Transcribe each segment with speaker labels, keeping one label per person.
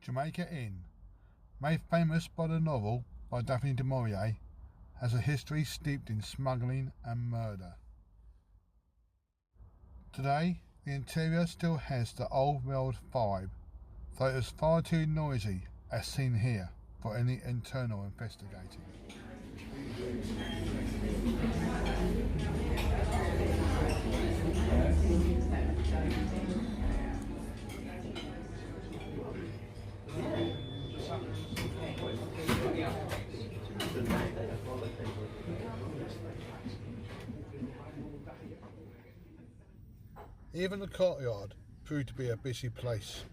Speaker 1: Jamaica Inn, made famous by the novel by Daphne du Maurier, has a history steeped in smuggling and murder. Today, the interior still has the old world vibe, though it is far too noisy, as seen here, for any internal investigating. Even the courtyard proved to be a busy place.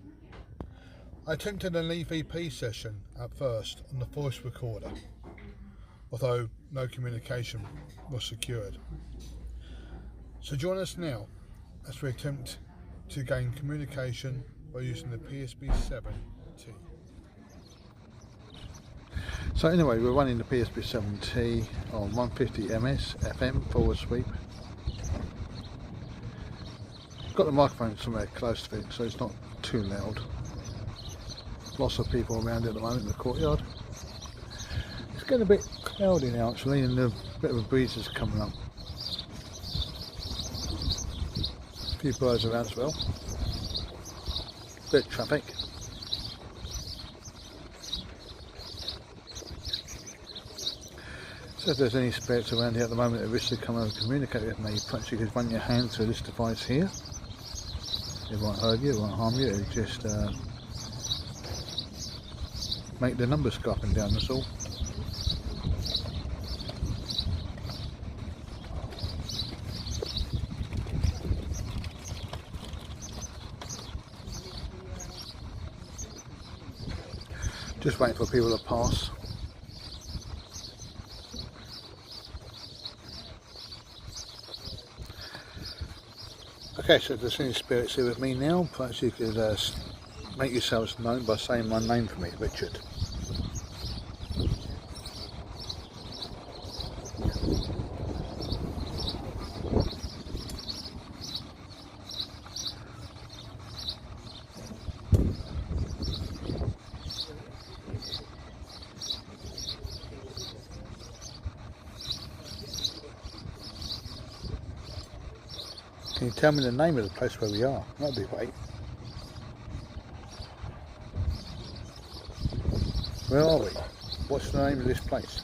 Speaker 1: I attempted an EVP session at first on the voice recorder, although no communication was secured. So join us now as we attempt to gain communication by using the PSB-7T. So anyway, we're running the PSB-7T on 150 ms FM forward sweep. Got the microphone somewhere close to it so it's not too loud. Lots of people around at the moment in the courtyard. It's getting a bit cloudy now actually, and a bit of a breeze is coming up. A few birds around as well. Bit of traffic. So if there's any spirits around here at the moment that wish to come over and communicate with me, perhaps you could run your hand through this device here. It won't hurt you, it won't harm you, it just make the numbers go up and down, that's all. Just waiting for people to pass. Okay, so if there's any spirits here with me now, perhaps you could make yourselves known by saying my name for me, Richard. Can you tell me the name of the place where we are? That'd be great. Where are we? What's the name of this place?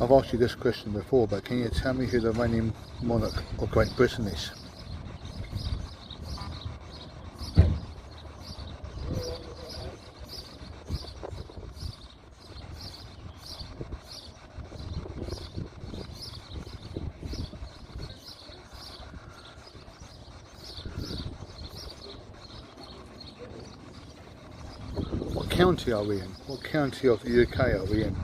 Speaker 1: I've asked you this question before, but can you tell me who the reigning monarch of Great Britain is? What county are we in? What county of the UK are we in?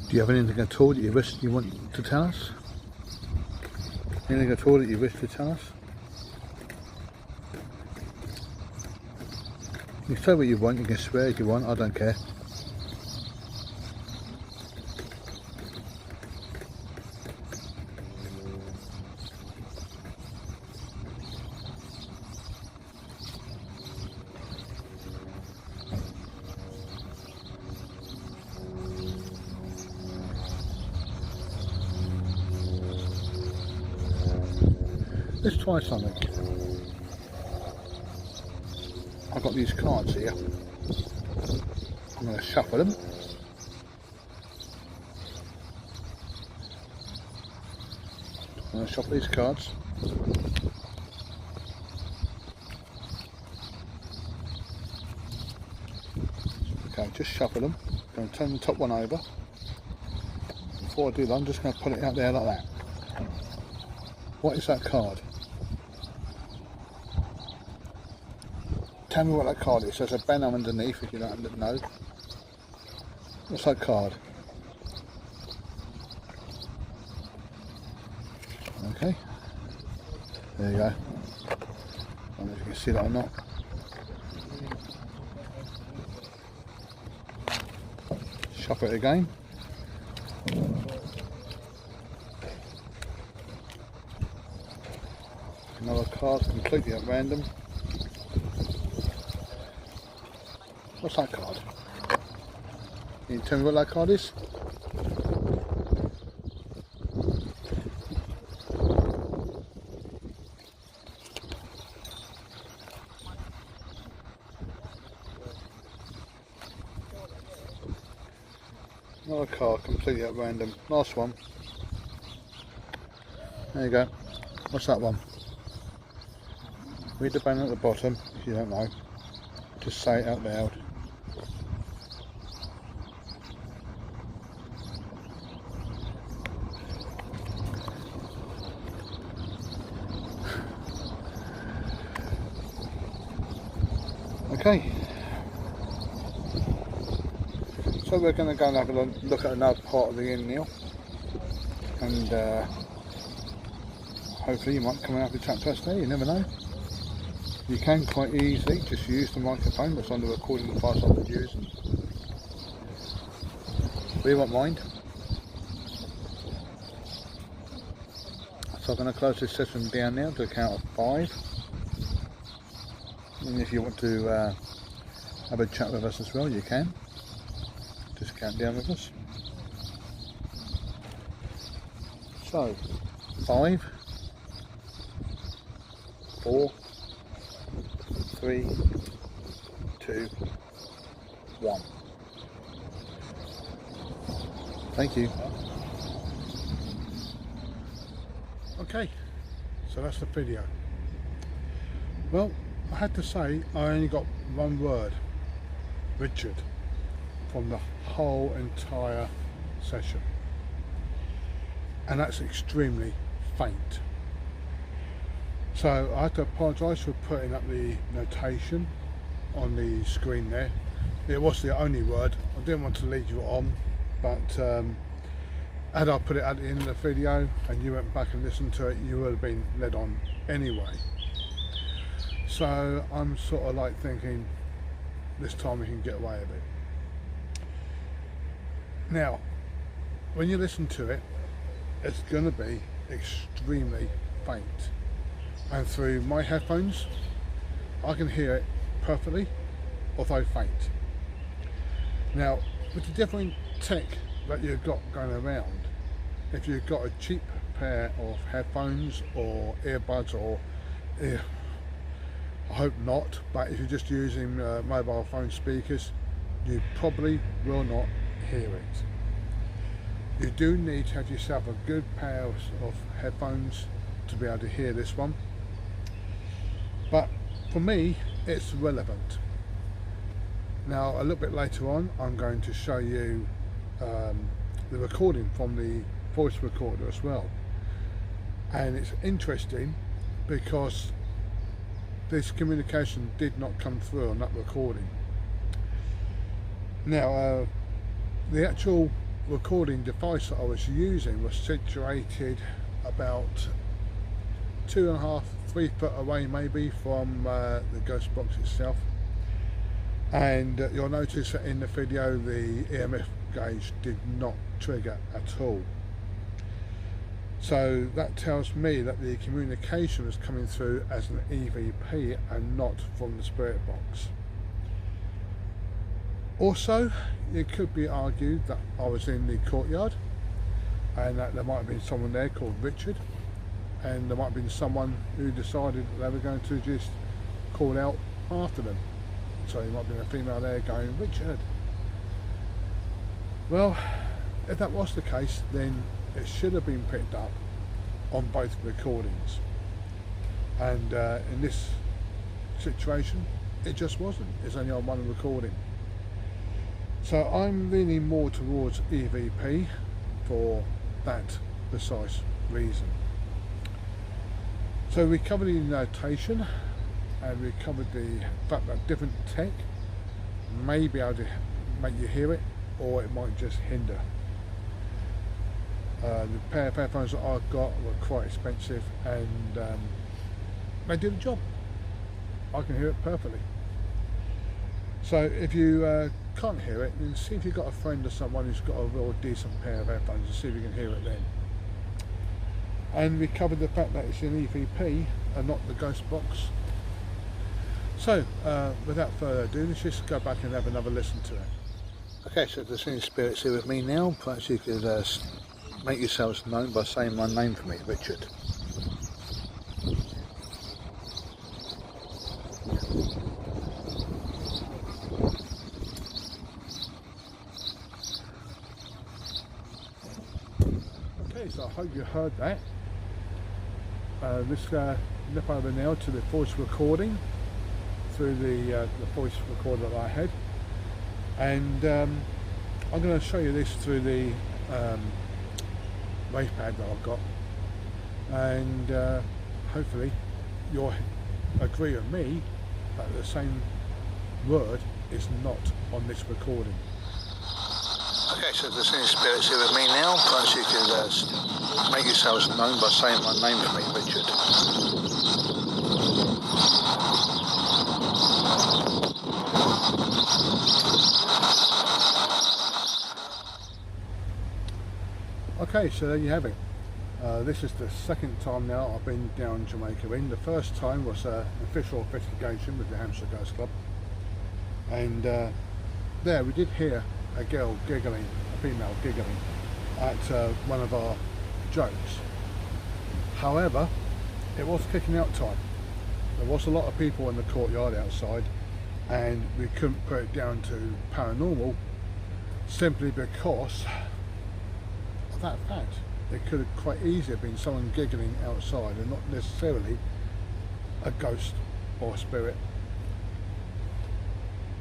Speaker 1: Do you have anything at all that you want to tell us? Anything at all that you wish to tell us? You can say what you want, you can swear if you want, I don't care. Let's try something. I've got these cards here. I'm going to shuffle them. I'm going to shuffle these cards. Okay. just shuffle them. I'm going to turn the top one over. Before I do that, I'm just going to put it out there like that. What is that card? Tell me what that card is. There's a banner underneath if you don't know. What's that card? Okay. There you go. I don't know if you can see that or not. Shuffle it again. Another card completely at random. What's that card? Can you tell me what that card is? Another card completely at random. Last one. There you go. What's that one? Read the banner at the bottom if you don't know. Just say it out loud. Okay. So we're going to go and have a look at another part of the inn now, and hopefully you might come and have a chat to us there, you never know. You can quite easily just use the microphone that's on the recording device I'm using. We won't mind. So I'm going to close this session down now to a count of 5. And if you want to have a chat with us as well, you can. Just count down with us. So, 5, 4, 3, 2, 1. Thank you. Okay, so that's the video. Well, I had to say I only got one word, Richard, from the whole entire session, and that's extremely faint. So I have to apologise for putting up the notation on the screen there. It was the only word. I didn't want to lead you on, but had I put it at the end of the video and you went back and listened to it, you would have been led on anyway. So I'm sort of like thinking this time we can get away with it. Now, when you listen to it, it's going to be extremely faint. And through my headphones, I can hear it perfectly, although faint. Now, with the different tech that you've got going around, if you've got a cheap pair of headphones or earbuds or I hope not, but if you're just using mobile phone speakers, you probably will not hear it. You do need to have yourself a good pair of headphones to be able to hear this one. But for me, it's relevant. Now, a little bit later on, I'm going to show you the recording from the voice recorder as well. And it's interesting because this communication did not come through on that recording. Now, the actual recording device that I was using was situated about 2.5–3 foot away maybe from the ghost box itself, and you'll notice that in the video the EMF gauge did not trigger at all. So that tells me that the communication was coming through as an EVP and not from the spirit box. Also, it could be argued that I was in the courtyard and that there might have been someone there called Richard, and there might have been someone who decided that they were going to just call out after them. So there might have been a female there going, Richard. Well, if that was the case, then it should have been picked up on both recordings, and in this situation it just wasn't. It's only on one recording. So I'm leaning more towards EVP for that precise reason. So we covered the notation, and we covered the fact that different tech may be able to make you hear it, or it might just hinder. The pair of headphones that I've got were quite expensive, and they do the job. I can hear it perfectly. So if you can't hear it, then see if you've got a friend or someone who's got a real decent pair of headphones and see if you can hear it then. And we covered the fact that it's an EVP and not the ghostbox. So without further ado, let's just go back and have another listen to it. Okay, so the singing spirits here with me now. Perhaps you could make yourselves known by saying my name for me, Richard. Okay, so I hope you heard that. Let's nip over now to the voice recording through the voice recorder that I had, and I'm going to show you this through the wave pad that I've got, and hopefully you'll agree with me that the same word is not on this recording. Okay, so the singing spirits here with me now. Perhaps you could make yourselves known by saying my name for me, Richard. Okay, so there you have it. This is the second time now I've been down Jamaica Inn. The first time was an official investigation with the Hampshire Ghost Club, and there we did hear a girl giggling, a female giggling at one of our jokes. However, it was kicking out time. There was a lot of people in the courtyard outside, and we couldn't put it down to paranormal simply because of that fact. It could have quite easily been someone giggling outside and not necessarily a ghost or a spirit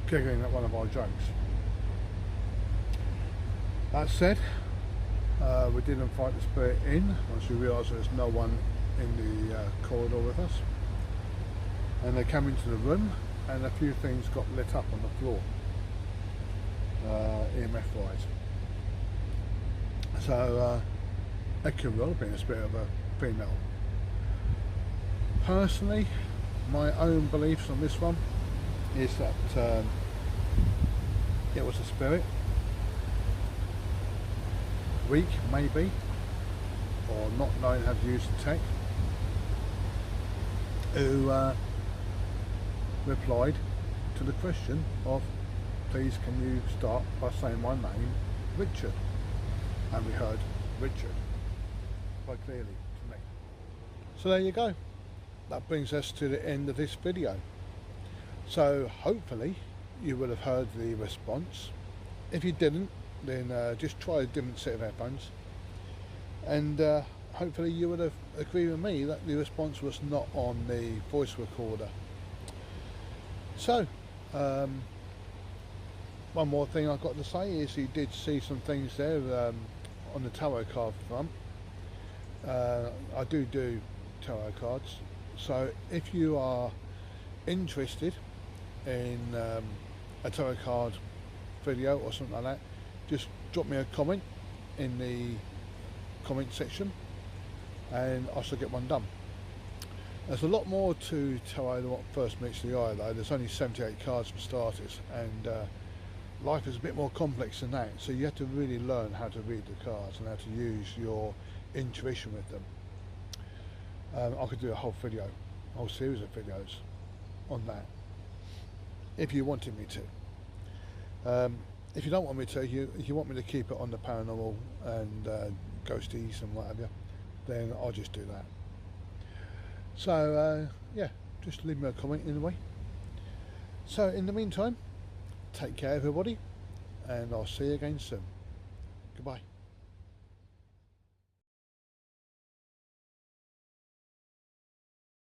Speaker 1: giggling at one of our jokes. That said, we did invite the spirit in once we realised there's no one in the corridor with us, and they came into the room and a few things got lit up on the floor, EMF wise. So it could well have been a spirit of a female. Personally, my own beliefs on this one is that it was a spirit, weak maybe, or not knowing how to use the tech, who replied to the question of, please can you start by saying my name, Richard? And we heard Richard quite clearly to me. So there you go. That brings us to the end of this video. So hopefully you will have heard the response. If you didn't, then just try a different set of headphones, and hopefully you would have agreed with me that the response was not on the voice recorder. So one more thing I've got to say is you did see some things there on the tarot card front. I do tarot cards, so if you are interested in a tarot card video or something like that, just drop me a comment in the comment section and I shall get one done. There's a lot more to tarot than what first meets the eye though. There's only 78 cards for starters, and life is a bit more complex than that, so you have to really learn how to read the cards and how to use your intuition with them. I could do a whole series of videos on that if you wanted me to. If you don't want me to, if you want me to keep it on the paranormal and ghosties and what have you, then I'll just do that. So yeah, just leave me a comment anyway. So in the meantime, take care everybody, and I'll see you again soon. Goodbye.